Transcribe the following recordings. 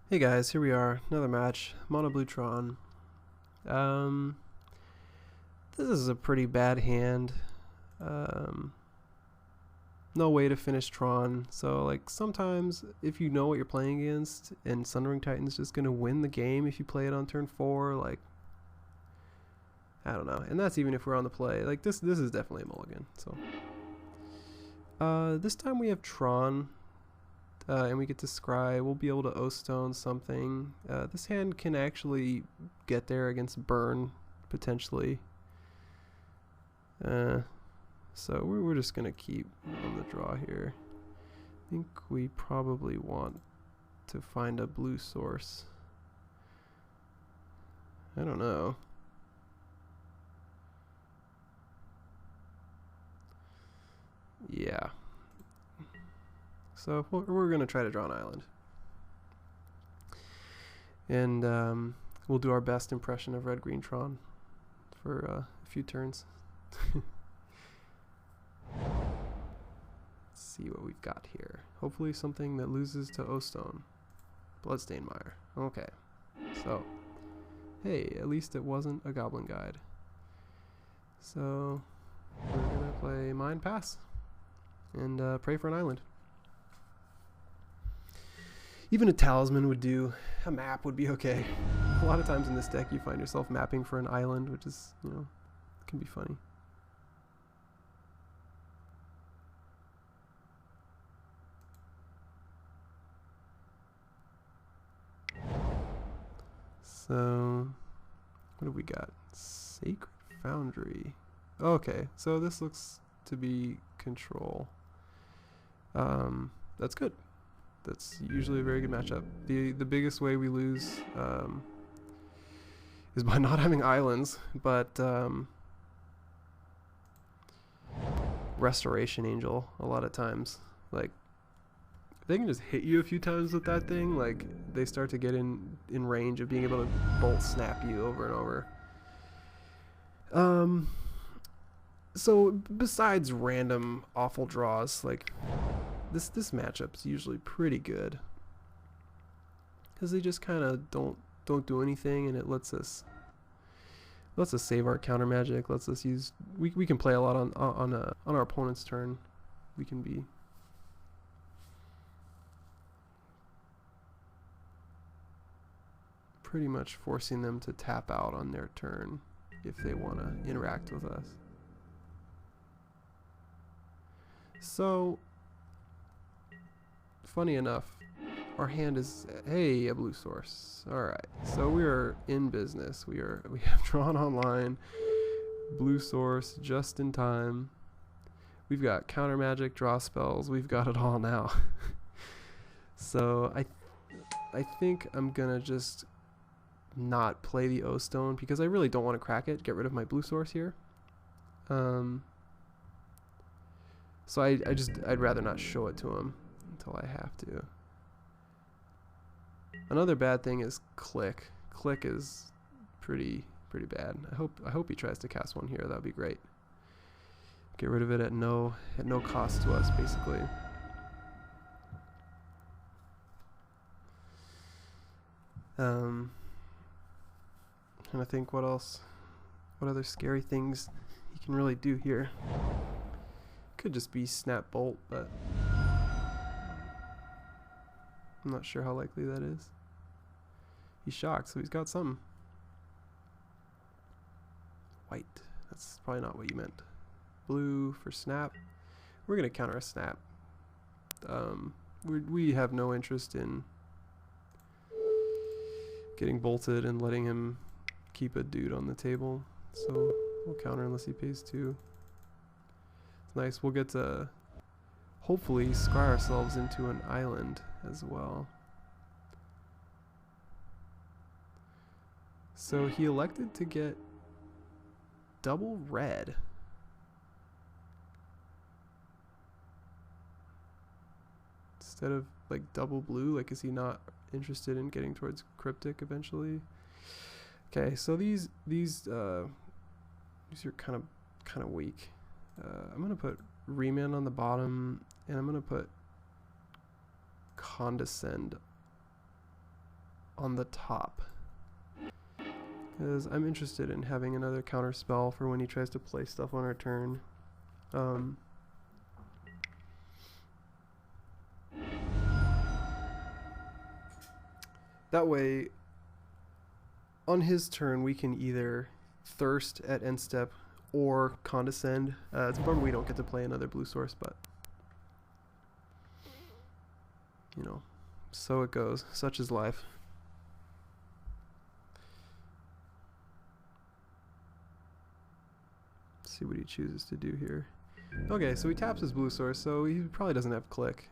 Hey guys, here we are, another match, Mono Blue Tron. Um, this is a pretty bad hand. Um, no way to finish Tron. So like sometimes if you know what you're playing against, and Sundering Titan's just gonna win the game if you play it on turn 4, like I don't know. And that's even if we're on the play. Like this is definitely a mulligan. So this time we have Tron. And we get to scry. We'll be able to O-stone something. This hand can actually get there against burn, potentially. So we're just going to keep on the draw here. I think we probably want to find a blue source. I don't know. Yeah. So we're going to try to draw an island. And we'll do our best impression of Red-Green Tron for a few turns. Let's see what we've got here. Hopefully something that loses to O-Stone. Bloodstained Mire. Okay. So, hey, at least it wasn't a Goblin Guide. So, we're going to play Mind Pass and pray for an island. Even a talisman would do. A map would be okay. A lot of times in this deck you find yourself mapping for an island, which is, can be funny. So, what have we got? Sacred Foundry. Okay, so this looks to be control. That's good. That's usually a very good matchup. The biggest way we lose is by not having islands, but Restoration Angel a lot of times. Like, if they can just hit you a few times with that thing, like they start to get in range of being able to bolt snap you over and over. So besides random awful draws, like this matchup's usually pretty good because they just kind of don't do anything, and it lets us save our counter magic. Lets us use we can play a lot on our opponent's turn. We can be pretty much forcing them to tap out on their turn if they want to interact with us. So, funny enough, our hand is, hey, a blue source. Alright, so we are in business. We have drawn online, blue source, just in time. We've got counter magic, draw spells. We've got it all now. So I think I'm gonna just not play the O-Stone because I really don't want to crack it. Get rid of my blue source here. So I'd rather not show it to him until I have to. Another bad thing is click. Click is pretty bad. I hope he tries to cast one here. That'd be great. Get rid of it at no cost to us, basically. And I think what other scary things he can really do here. Could just be snap bolt, but I'm not sure how likely that is. He's shocked, so he's got something. White. That's probably not what you meant. Blue for snap. We're gonna counter a snap. We have no interest in getting bolted and letting him keep a dude on the table, so we'll counter unless he pays 2. It's nice. We'll get to hopefully scry ourselves into an island as well. So he elected to get double red. Instead of like double blue. Like, is he not interested in getting towards cryptic eventually? Okay, so these are kind of weak. I'm gonna put Remand on the bottom, and I'm gonna put Condescend on the top. Because I'm interested in having another counter spell for when he tries to play stuff on our turn. That way, on his turn, we can either thirst at end step or condescend. It's a bummer we don't get to play another blue source, but you know, so it goes. Such is life. See what he chooses to do here. Okay, so he taps his blue source, so he probably doesn't have click,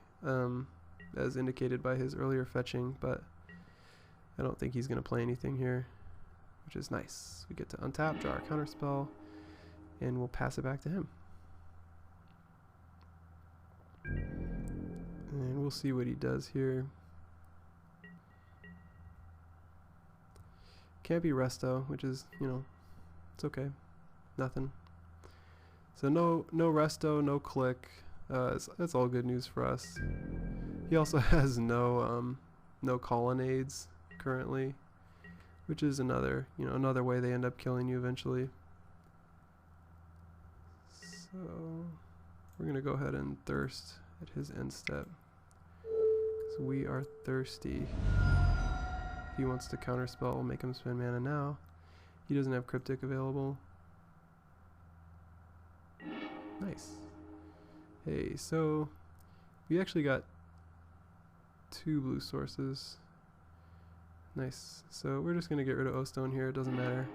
as indicated by his earlier fetching, but I don't think he's going to play anything here, which is nice. We get to untap, draw our counterspell, and we'll pass it back to him. And we'll see what he does here. Can't be resto, which is, you know, it's okay. Nothing. So no resto, no click. That's all good news for us. He also has no colonnades currently, which is another way they end up killing you eventually. So we're gonna go ahead and thirst at his end step, because we are thirsty. If he wants to counterspell, we'll make him spend mana now. He doesn't have cryptic available. Nice. Hey, so we actually got 2 blue sources. Nice. So we're just gonna get rid of O-Stone here, it doesn't matter.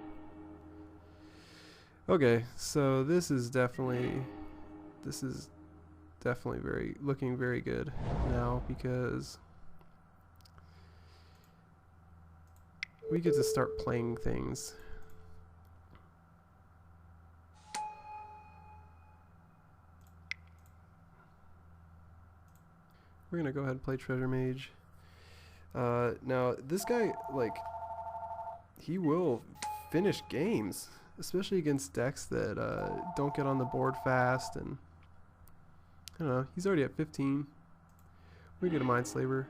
Okay, so this is definitely looking very good now, because we get to start playing things. We're gonna go ahead and play Treasure Mage. Now this guy, like, he will finish games, especially against decks that don't get on the board fast, and I don't know, he's already at 15. We get a Mindslaver.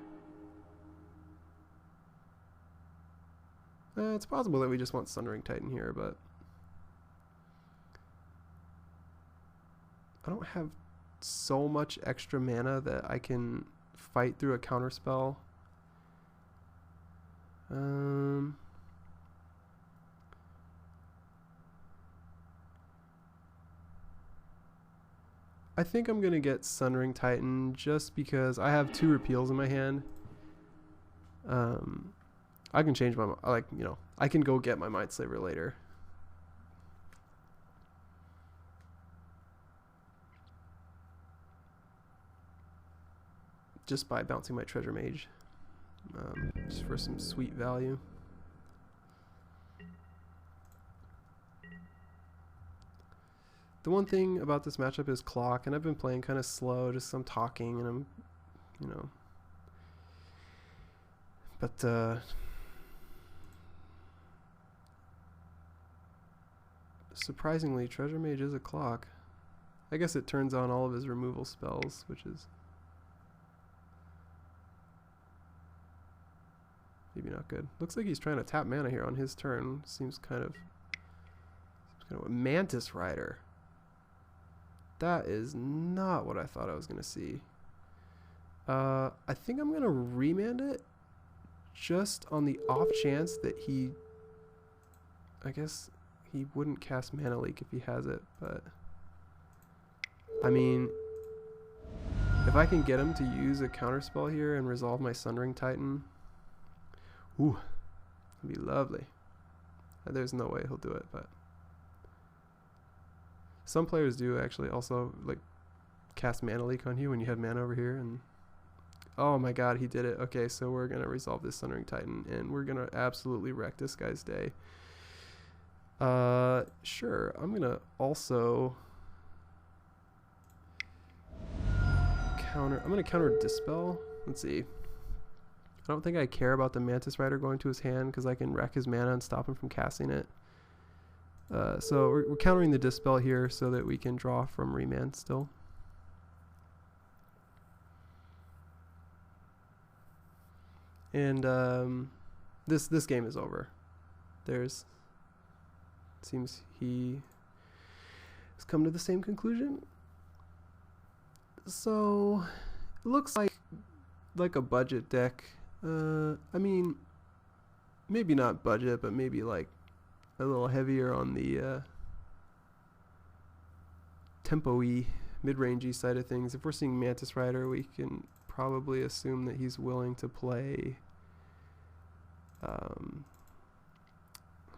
It's possible that we just want Sundering Titan here, but I don't have so much extra mana that I can fight through a counterspell. I think I'm gonna get Sundering Titan just because I have 2 repeals in my hand. I can change my, like, you know, I can go get my Mindslaver later. Just by bouncing my Treasure Mage, just for some sweet value. The one thing about this matchup is clock, and I've been playing kind of slow, just some talking, and I'm, you know, but surprisingly, Treasure Mage is a clock. I guess it turns on all of his removal spells, which is maybe not good. Looks like he's trying to tap mana here on his turn. Seems kind of a Mantis Rider. That is not what I thought I was gonna see. I think I'm gonna remand it just on the off chance that he, I guess he wouldn't cast Mana Leak if he has it, but I mean, if I can get him to use a counterspell here and resolve my Sundering Titan, ooh, that'd be lovely. There's no way he'll do it, but some players do actually also, like, cast Mana Leak on you when you have mana over here, and oh my god, he did it. Okay, so we're gonna resolve this Sundering Titan, and we're gonna absolutely wreck this guy's day. Sure, I'm gonna also counter Dispel. Let's see. I don't think I care about the Mantis Rider going to his hand, because I can wreck his mana and stop him from casting it. So we're countering the Dispel here so that we can draw from Remand still. And this game is over. Seems he has come to the same conclusion. So it looks like a budget deck. I mean, maybe not budget, but maybe like a little heavier on the tempo-y, mid-rangey side of things. If we're seeing Mantis Rider, we can probably assume that he's willing to play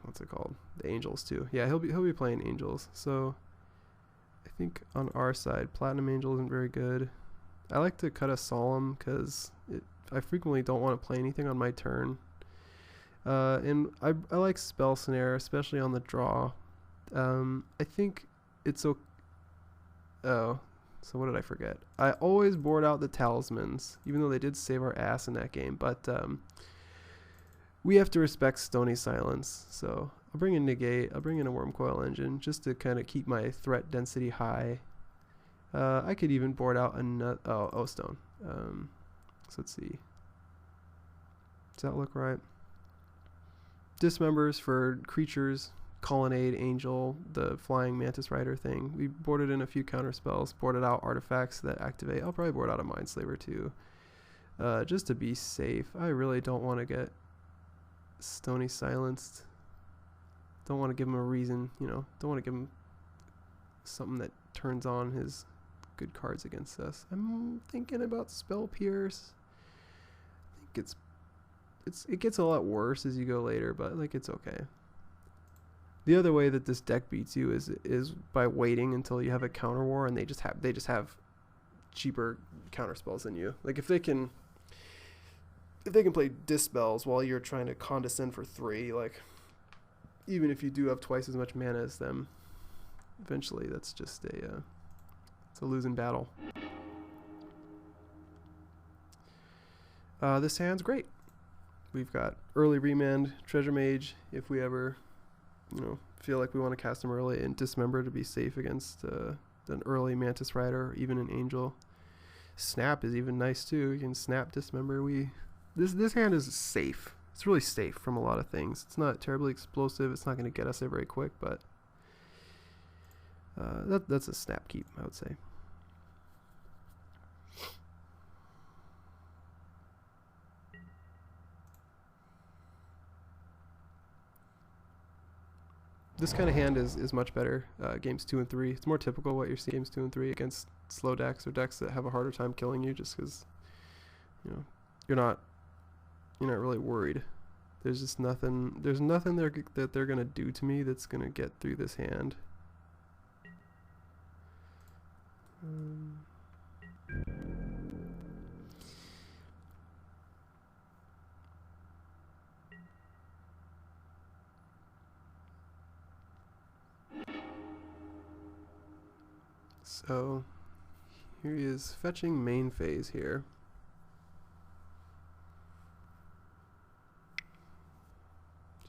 what's it called? The Angels too. Yeah, he'll be playing Angels. So I think on our side, Platinum Angel isn't very good. I like to cut a Solemn because I frequently don't want to play anything on my turn. And I like Spell Snare, especially on the draw. I think it's okay. Oh, so what did I forget? I always board out the Talismans, even though they did save our ass in that game. But we have to respect Stony Silence. So I'll bring in Negate. I'll bring in a Wormcoil Engine just to kind of keep my threat density high. I could even board out another O-Stone. So let's see. Does that look right? Dismembers for creatures, Colonnade, Angel, the Flying Mantis Rider thing. We boarded in a few counter spells, boarded out artifacts that activate. I'll probably board out a Mindslaver too, just to be safe. I really don't want to get Stony Silenced. Don't want to give him a reason, you know. Don't want to give him something that turns on his good cards against us. I'm thinking about Spell Pierce. I think it gets a lot worse as you go later, but like it's okay. The other way that this deck beats you is by waiting until you have a counter war and they just have cheaper counter spells than you. Like if they can play Dispels while you're trying to condescend for 3, like even if you do have twice as much mana as them, eventually that's just it's a losing battle. This hand's great. We've got early Remand, Treasure Mage if we ever, you know, feel like we want to cast him early, and Dismember to be safe against an early Mantis Rider or even an Angel. Snap is even nice too. You can snap Dismember. This hand is safe. It's really safe from a lot of things. It's not terribly explosive. It's not going to get us there very quick, but that's a snap keep, I would say. This kind of hand is much better games 2 and 3. It's more typical what you're seeing games 2 and 3 against slow decks or decks that have a harder time killing you, just because, you know, you're not really worried. There's just nothing. There's nothing that they're gonna do to me that's gonna get through this hand. So here he is fetching main phase here.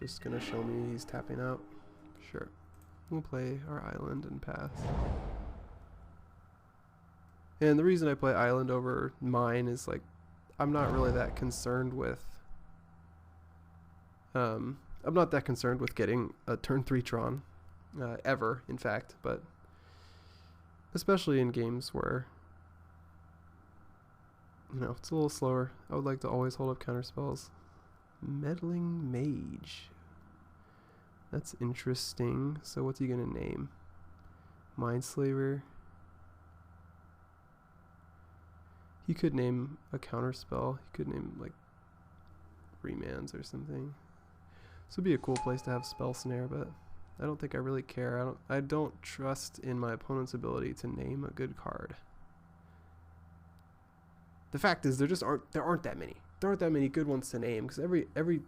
Just gonna show me he's tapping out. Sure. We'll play our island and pass. And the reason I play island over mine is like I'm not really that concerned with I'm not that concerned with getting a turn 3 Tron ever, in fact, but especially in games where, you know, it's a little slower. I would like to always hold up counter spells. Meddling Mage. That's interesting. So what's he gonna name? Mindslaver. He could name a counter spell. He could name like Remands or something. This would be a cool place to have Spell Snare, but I don't think I really care. I don't trust in my opponent's ability to name a good card. The fact is, there aren't that many. There aren't that many good ones to name, because every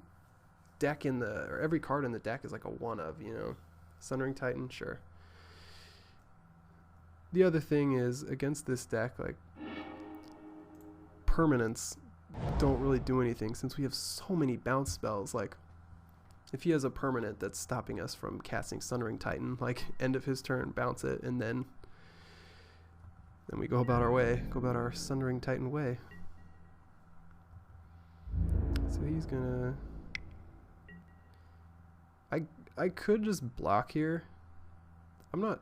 deck every card in the deck is like a one of, you know. Sundering Titan, sure. The other thing is, against this deck, like, permanents don't really do anything since we have so many bounce spells. Like, if he has a permanent that's stopping us from casting Sundering Titan, like end of his turn, bounce it, and then we go about our way, go about our Sundering Titan way. So he's gonna I could just block here. I'm not.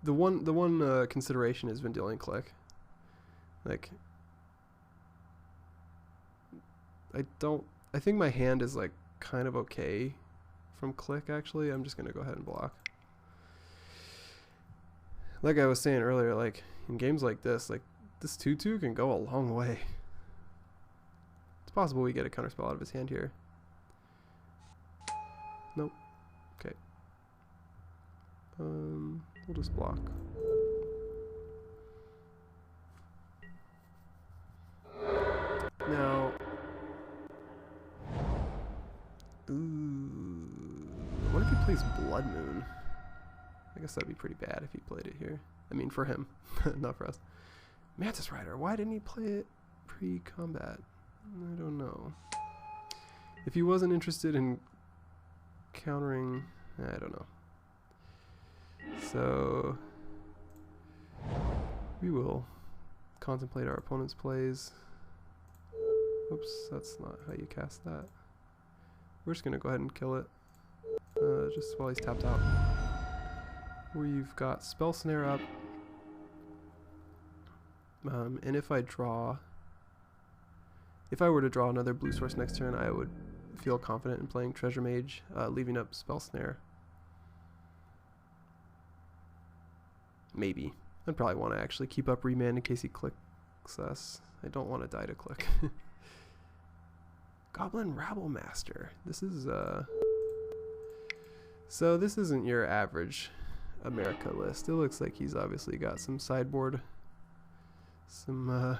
The one consideration has been dealing click. Like, I think my hand is like kind of okay from click actually. I'm just gonna go ahead and block. Like I was saying earlier, like in games like this 2/2 can go a long way. It's possible we get a counterspell out of his hand here. Nope. Okay. We'll just block. Now, what if he plays Blood Moon? I guess that'd be pretty bad if he played it here. I mean, for him, not for us. Mantis Rider, why didn't he play it pre-combat? I don't know. If he wasn't interested in countering, I don't know. So, we will contemplate our opponent's plays. Oops, that's not how you cast that. We're just going to go ahead and kill it, just while he's tapped out. We've got Spell Snare up. And if I were to draw another blue source next turn, I would feel confident in playing Treasure Mage, leaving up Spell Snare. Maybe. I'd probably want to actually keep up Remand in case he clicks us. I don't want to die to click. Goblin Rabble Master. This is, so this isn't your average America list. It looks like he's obviously got some sideboard, some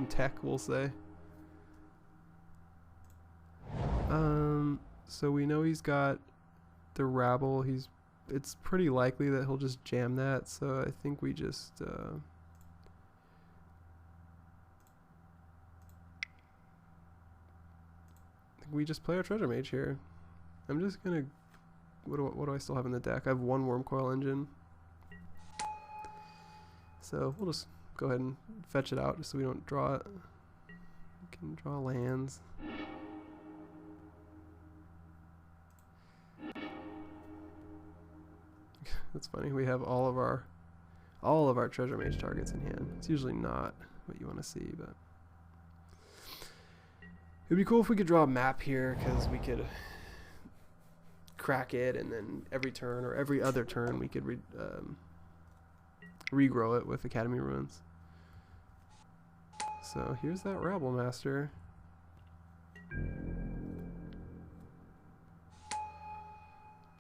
tech, we'll say. So we know he's got the Rabble. It's pretty likely that he'll just jam that. So I think we just play our Treasure Mage here. I'm just gonna. What do I still have in the deck? I have one Worm Coil Engine. So we'll just go ahead and fetch it out just so we don't draw it. We can draw lands. That's funny. We have all of our Treasure Mage targets in hand. It's usually not what you want to see, but it'd be cool if we could draw a map here, because we could crack it, and then every turn or every other turn we could regrow it with Academy Ruins. So here's that Rabble Master.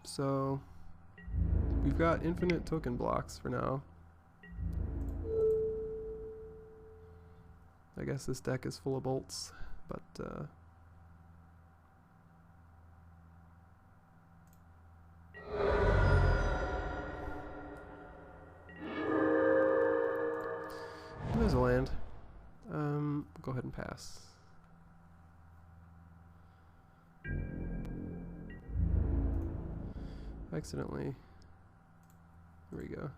So we've got infinite token blocks for now. I guess this deck is full of bolts, but there's a land. Go ahead and pass. Accidentally. There we go.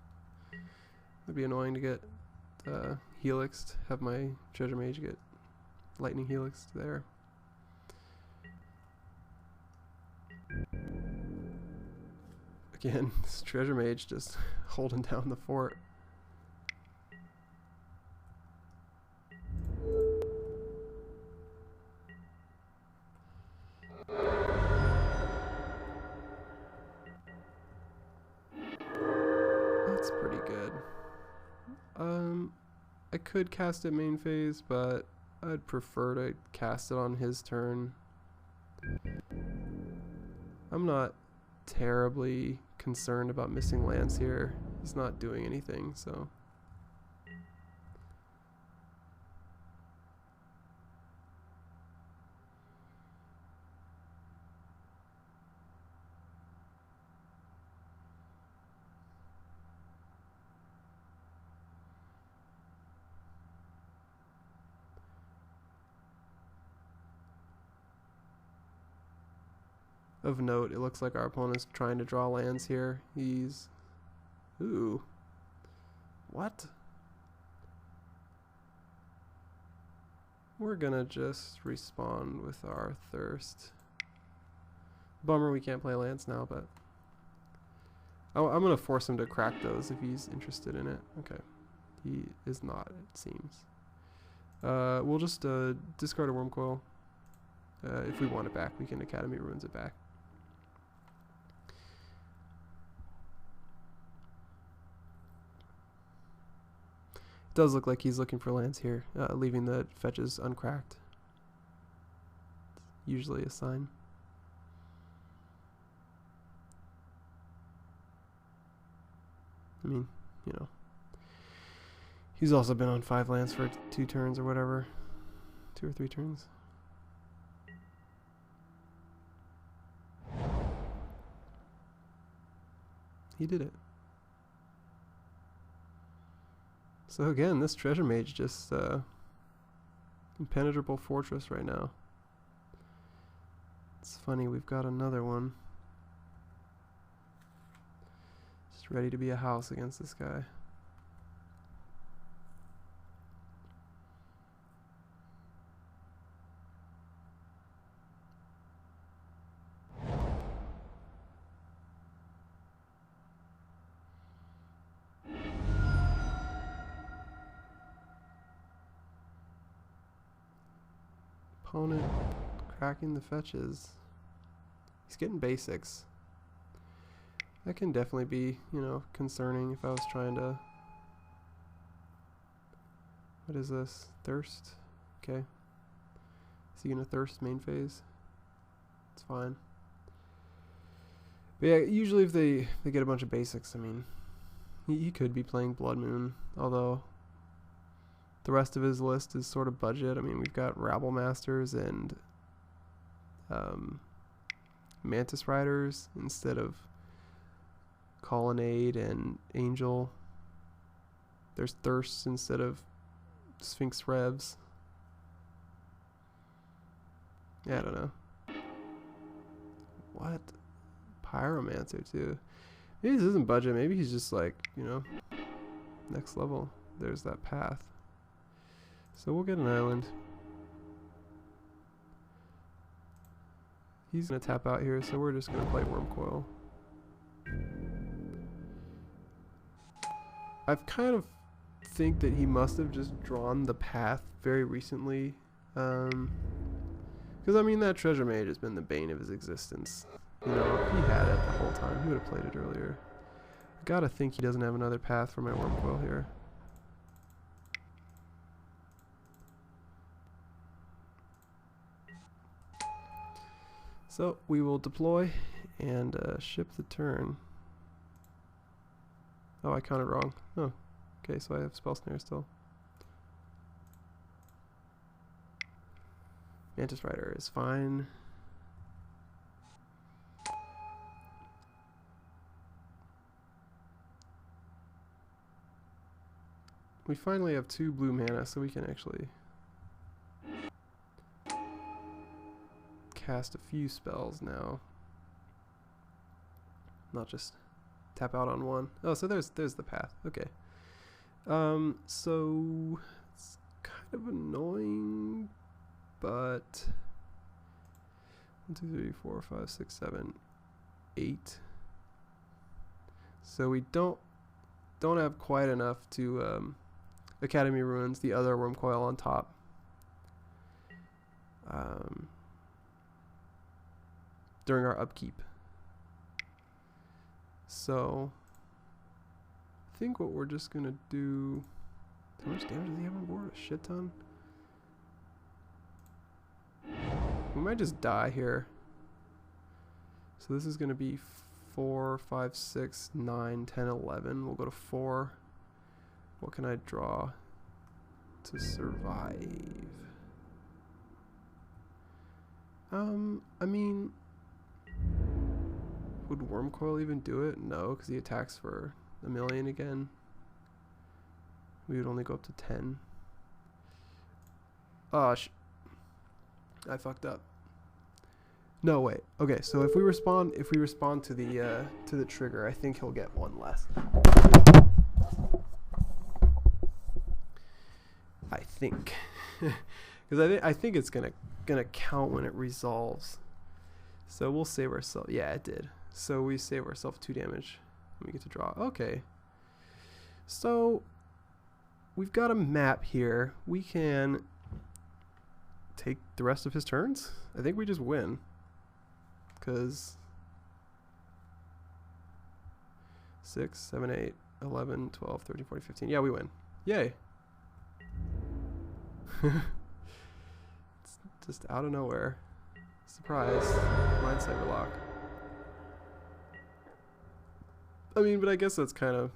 It'd be annoying to get helixed, have my Treasure Mage get lightning helixed there. Again, this Treasure Mage just holding down the fort. That's pretty good. I could cast it main phase, but I'd prefer to cast it on his turn. I'm not terribly concerned about missing lands here. He's not doing anything, so. Of note, it looks like our opponent's trying to draw lands here. He's... Ooh. What? We're gonna just respond with our Thirst. Bummer we can't play Lance now, but I'm gonna force him to crack those if he's interested in it. Okay, he is not, it seems. We'll just discard a Worm Coil. If we want it back, we can Academy Ruins it back. It does look like he's looking for lands here, leaving the fetches uncracked. Usually a sign. I mean, you know, he's also been on 5 lands for 2 turns or whatever. 2 or 3 turns. He did it. So again, this Treasure Mage just impenetrable fortress right now. It's funny, we've got another one. Just ready to be a house against this guy. Opponent cracking the fetches. He's getting basics. That can definitely be, you know, concerning if I was trying to... What is this? Thirst? Okay. Is he gonna thirst main phase? It's fine. But yeah, usually if they get a bunch of basics, I mean, he could be playing Blood Moon, although the rest of his list is sort of budget. I mean, we've got Rabble Masters and Mantis Riders instead of Colonnade and Angel. There's Thirsts instead of Sphinx Revs. Yeah, I don't know. What? Pyromancer too. Maybe this isn't budget. Maybe he's just like, you know, next level. There's that path. So we'll get an island. He's gonna tap out here, so we're just gonna play Worm Coil. I've kind of think that he must have just drawn the path very recently. Because I mean, that Treasure Mage has been the bane of his existence. You know, if he had it the whole time, he would have played it earlier. I gotta think he doesn't have another path for my Worm Coil here. So we will deploy and ship the turn. Oh, I counted wrong. Oh, okay, so I have Spell Snare still. Mantis Rider is fine. We finally have 2 blue mana, so we can actually cast a few spells now. Not just tap out on one. Oh, so there's the path. Okay. So it's kind of annoying, but 1, 2, 3, 4, 5, 6, 7, 8. So we don't have quite enough to Academy Ruins the other Worm Coil on top. During our upkeep. So I think what we're just gonna do. How much damage does he have on board? A shit ton. We might just die here. So this is gonna be 4, 5, 6, 9, 10, 11. We'll go to 4. What can I draw to survive? I mean, would Worm Coil even do it? No, because he attacks for 1,000,000 again. We would only go up to 10. Oh, I fucked up. No, wait. Okay, so if we respond to the trigger, I think he'll get 1 less. I think, because I think it's gonna count when it resolves. So we'll save ourselves. Yeah, it did. So we save ourselves 2 damage. We get to draw. Okay. So we've got a map here. We can take the rest of his turns. I think we just win. Because 6, 7, 8, 11, 12, 13, 14, 15. Yeah, we win. Yay. It's just out of nowhere. Surprise. Mind Cyberlock. I mean, but I guess that's kind of...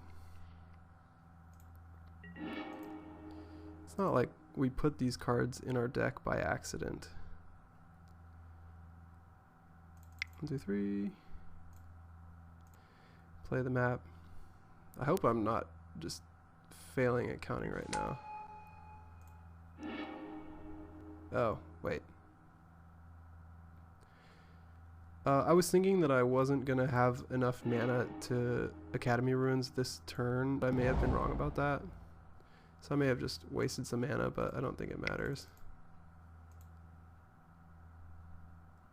It's not like we put these cards in our deck by accident. 1, 2, 3. Play the map. I hope I'm not just failing at counting right now. Oh, wait. I was thinking that I wasn't going to have enough mana to Academy Ruins this turn. I may have been wrong about that. So I may have just wasted some mana, but I don't think it matters.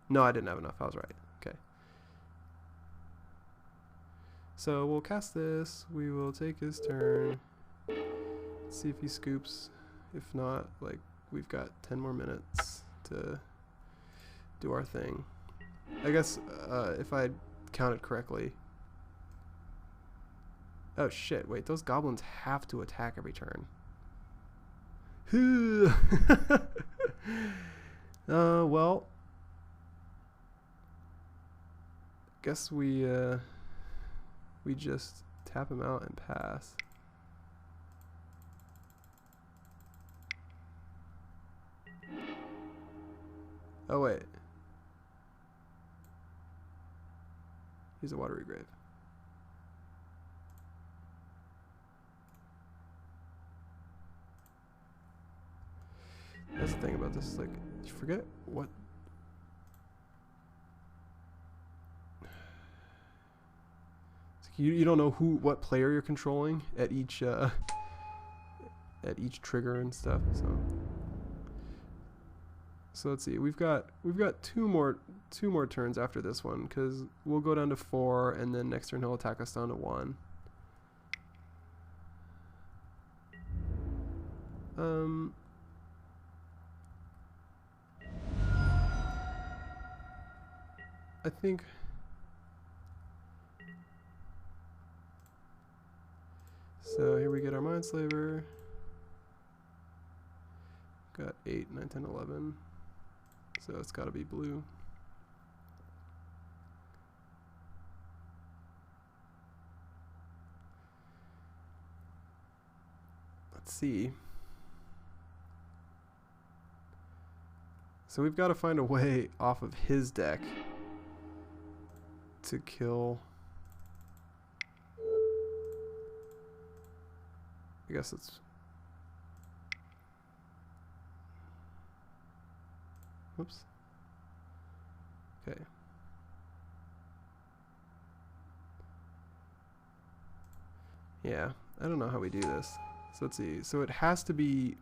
No, I didn't have enough. I was right. Okay. So we'll cast this. We will take his turn. See if he scoops. If not, like, we've got 10 more minutes to do our thing. I guess if I counted correctly. Oh shit, wait, those goblins have to attack every turn. Well, guess we just tap him out and pass. Oh wait. He's a watery grave. That's the thing about this, like, you forget what... You don't know what player you're controlling at each trigger and stuff, so let's see. We've got two more turns after this one, because we'll go down to 4, and then next turn he'll attack us down to 1. I think so. Here we get our Mindslaver. Got 8, 9, 10, 11. So it's got to be blue. Let's see. So we've got to find a way off of his deck to kill. I guess it's... Oops. Okay. Yeah, I don't know how we do this. So let's see. So it has to be...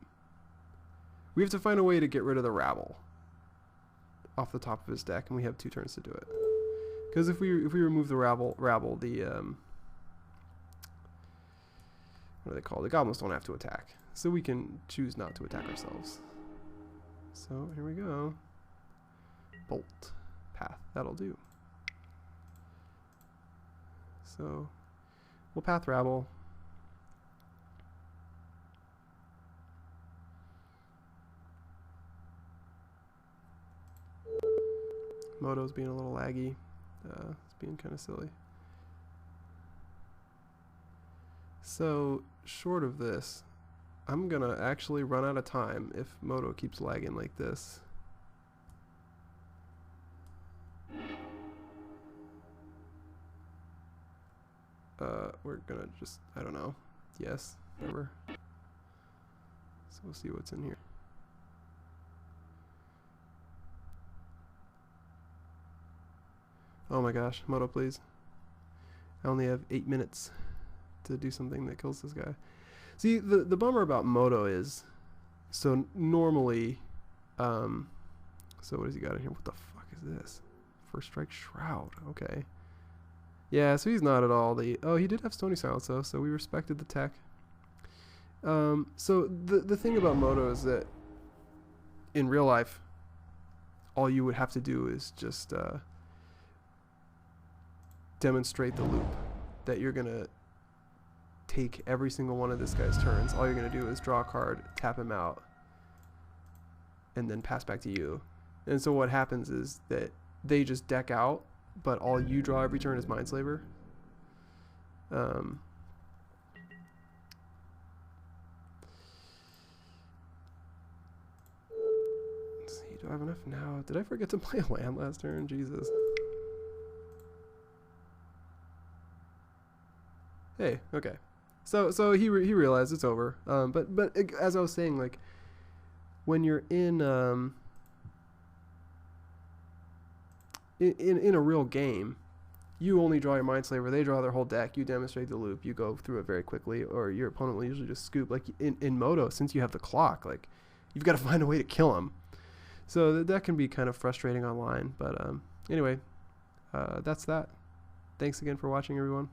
We have to find a way to get rid of the rabble off the top of his deck, and we have 2 turns to do it. Because if we remove the rabble, the what are they called? The goblins don't have to attack, so we can choose not to attack ourselves. So here we go. Bolt path. That'll do. So we'll path rabble. Moto's being a little laggy. It's being kind of silly. So, short of this, I'm gonna actually run out of time if Moto keeps lagging like this. We're gonna just, I don't know. Yes, whatever. So we'll see what's in here. Oh my gosh, Moto, please. I only have 8 minutes to do something that kills this guy. See, the bummer about Moto is, so normally, so what has he got in here? What the fuck is this? First Strike Shroud. Okay. Yeah, so he's not at all the... Oh, he did have Stony Silence, though, so we respected the tech. So the thing about Moto is that in real life, all you would have to do is just demonstrate the loop that you're going to take every single one of this guy's turns. All you're going to do is draw a card, tap him out, and then pass back to you. And so what happens is that they just deck out, but all you draw every turn is Mindslaver. Let's see, do I have enough now? Did I forget to play a land last turn? Jesus. Hey, okay. So he realized it's over. But as I was saying, like, when you're in a real game, you only draw your Mindslaver, they draw their whole deck, you demonstrate the loop, you go through it very quickly, or your opponent will usually just scoop. Like in Moto, since you have the clock, like, you've got to find a way to kill him. So that can be kind of frustrating online. But anyway, that's that. Thanks again for watching, everyone.